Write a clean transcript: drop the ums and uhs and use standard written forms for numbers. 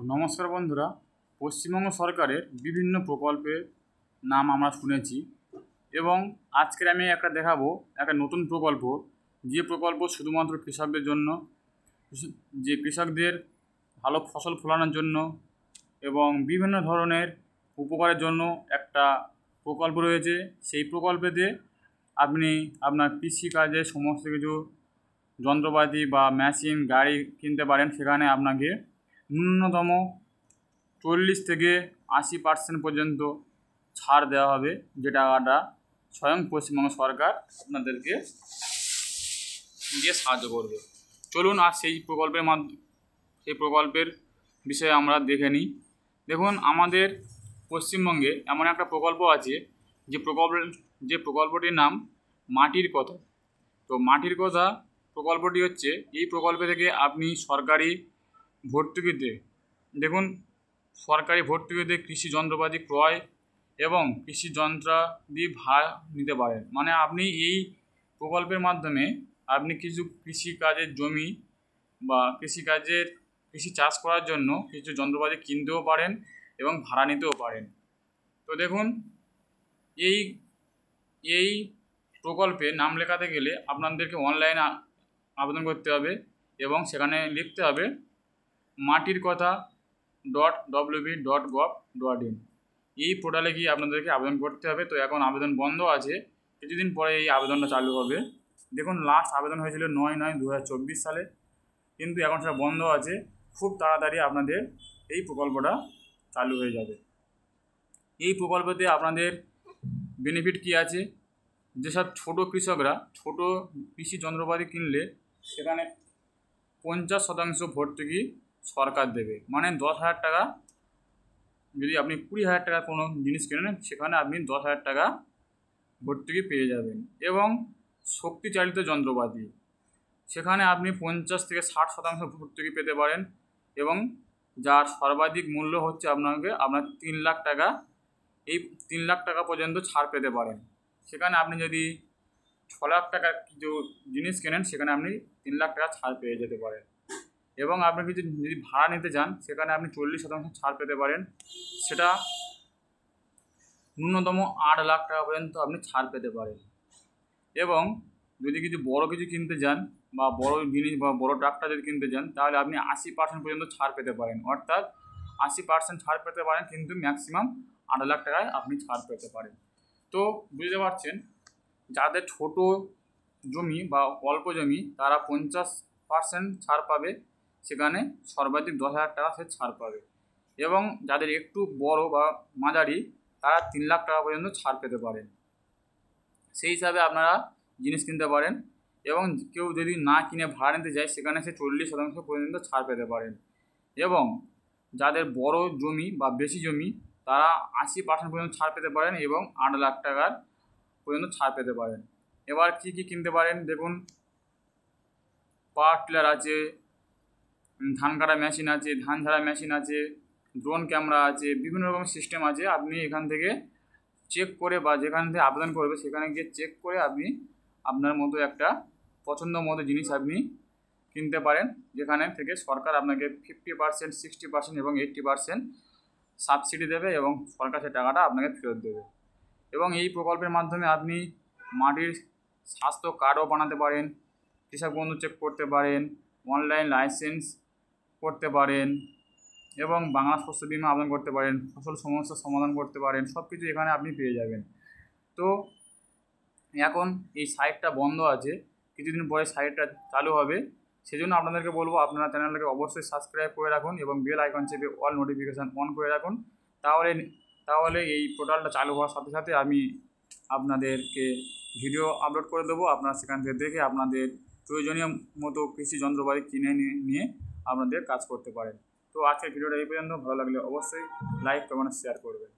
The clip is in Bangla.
নমস্কার বন্ধুরা, পশ্চিমবঙ্গ সরকারের বিভিন্ন প্রকল্পের নাম আমরা শুনেছি এবং আজকের আমি দেখাবো একটা নতুন প্রকল্প, যে প্রকল্প শুধুমাত্র কৃষকদের জন্য, যে কৃষকদের ভালো ফসল ফলানোর জন্য এবং বিভিন্ন ধরনের উপকারের জন্য একটা প্রকল্প রয়েছে। সেই প্রকল্পেতে আপনি আপনার কৃষিকাজে সমস্ত কিছু যন্ত্রপাতি বা মেশিন গাড়ি কিনতে পারেন। সেখানে আপনাকে ন্যূনতম 40 থেকে 80% পর্যন্ত ছাড় দেওয়া হবে, যে টাকাটা স্বয়ং পশ্চিমবঙ্গ সরকার আপনাদেরকে দিয়ে সাহায্য করবে। চলুন আর সেই প্রকল্পের বিষয়ে আমরা দেখে নিই। দেখুন, আমাদের পশ্চিমবঙ্গে এমন একটা প্রকল্প আছে যে প্রকল্পটির নাম মাটির কথা। তো মাটির কথা প্রকল্পটি হচ্ছে, এই প্রকল্প থেকে আপনি সরকারি ভর্তুকিতে, দেখুন, সরকারি ভর্তুকিতে কৃষি যন্ত্রপাতি ক্রয় এবং কৃষি যন্ত্রাদি ভাড়া নিতে পারেন। মানে আপনি এই প্রকল্পের মাধ্যমে আপনি কিছু কৃষিকাজের জমি বা কৃষি চাষ করার জন্য কিছু যন্ত্রপাতি কিনতেও পারেন এবং ভাড়া নিতেও পারেন। তো দেখুন, এই প্রকল্পে নাম লেখাতে গেলে আপনাদেরকে অনলাইনে আবেদন করতে হবে এবং সেখানে লিখতে হবে matirkotha.wb.gov.in। এই পোর্টালে গিয়ে আপনাদেরকে আবেদন করতে হবে। তো এখন আবেদন বন্ধ আছে, কিছুদিন পরে এই আবেদনটা চালু হবে। দেখুন, লাস্ট আবেদন হয়েছিল 9/9/2024 সালে, কিন্তু এখন সেটা বন্ধ আছে। খুব তাড়াতাড়ি আপনাদের এই প্রকল্পটা চালু হয়ে যাবে। এই প্রকল্পতে আপনাদের বেনিফিট কী আছে, যেসব ছোটো কৃষকরা ছোট কৃষি যন্ত্রপাতি কিনলে সেখানে 50% ভর্তুকি সরকার দেবে। মানে 10,000 টাকা, যদি আপনি 20,000 টাকা কোনো জিনিস কেনেন সেখানে আপনি 10,000 টাকা ভর্তুকি পেয়ে যাবেন। এবং শক্তিচালিত যন্ত্রপাতি, সেখানে আপনি 50 থেকে 60% ভর্তুকি পেতে পারেন এবং যার সর্বাধিক মূল্য হচ্ছে আপনার 3 লাখ টাকা। এই 3 লাখ টাকা পর্যন্ত ছাড় পেতে পারেন। সেখানে আপনি যদি 6 লাখ টাকার কিছু জিনিস কেনেন সেখানে আপনি 3 লাখ টাকা ছাড় পেয়ে যেতে পারেন। এবং আপনি যদি ভাড়া নিতে চান সেখানে আপনি 40% ছাড় পেতে পারেন। সেটা ন্যূনতম 8 লাখ টাকা পর্যন্ত আপনি ছাড় পেতে পারেন। এবং যদি বড় কিছু কিনতে যান বা বড় জিনিস বা বড় ট্রাক্টর যদি কিনতে যান, তাহলে আপনি 80% পর্যন্ত ছাড় পেতে পারেন। অর্থাৎ 80% ছাড় পেতে পারেন, কিন্তু ম্যাক্সিমাম 8 লাখ টাকায় আপনি ছাড় পেতে পারেন। তো বুঝতে পারছেন, যাদের ছোট জমি বা অল্প জমি তারা 50% ছাড় পাবে, সেখানে সর্বাধিক 10,000 টাকা সে ছাড় পাবে। এবং যাদের একটু বড় বা মাঝারি তারা 3 লাখ টাকা পর্যন্ত ছাড় পেতে পারেন। সেই হিসাবে আপনারা জিনিস কিনতে পারেন। এবং কেউ যদি না কিনে ভাড়া নিতে যায় সেখানে সে 40% পর্যন্ত ছাড় পেতে পারেন। এবং যাদের বড় জমি বা বেশি জমি তারা 80% পর্যন্ত ছাড় পেতে পারেন এবং 8 লাখ টাকার পর্যন্ত ছাড় পেতে পারেন। এবার কী কী কিনতে পারেন দেখুন, পাওয়ার টিলার আছে, ধান কাটা মেশিন আছে, ধান ঝাড়া মেশিন আছে, ড্রোন ক্যামেরা আছে, বিভিন্ন রকম সিস্টেম আছে। আপনি এখান থেকে চেক করে বা যেখান থেকে আবেদন করবে সেখানে গিয়ে চেক করে আপনি আপনার মতো একটা পছন্দ মতো জিনিস আপনি কিনতে পারেন, যেখানে থেকে সরকার আপনাকে 50%, 60% এবং 80% সাবসিডি দেবে এবং সরকার সেই টাকাটা আপনাকে ফেরত দেবে। এবং এই প্রকল্পের মাধ্যমে আপনি মাটির স্বাস্থ্য কার্ডও বানাতে পারেন, কৃষক বন্ধু চেক করতে পারেন, অনলাইন লাইসেন্স করতে পারেন এবং বাংলা শস্য বিমা আবেদন করতে পারেন, ফসল সমস্যার সমাধান করতে পারেন। সব কিছু এখানে আপনি পেয়ে যাবেন। তো এখন এই সাইটটা বন্ধ আছে, কিছুদিন পরে সাইটটা চালু হবে। সেজন্য আপনাদেরকে বলবো, আপনারা চ্যানেলটাকে অবশ্যই সাবস্ক্রাইব করে রাখুন এবং বেল আইকন চেপে অল নোটিফিকেশান অন করে রাখুন। তাহলে এই পোর্টালটা চালু হওয়ার সাথে সাথে আমি আপনাদেরকে ভিডিও আপলোড করে দেবো। আপনারা সেখান থেকে দেখে আপনাদের প্রয়োজনীয় মতো কৃষি যন্ত্রপাতি কিনে নিয়ে আপনাদের কাজ করতে পারেন। তো আজকের ভিডিওটা এই পর্যন্ত। ভালো লাগলে অবশ্যই লাইক, কমেন্ট, শেয়ার করবেন।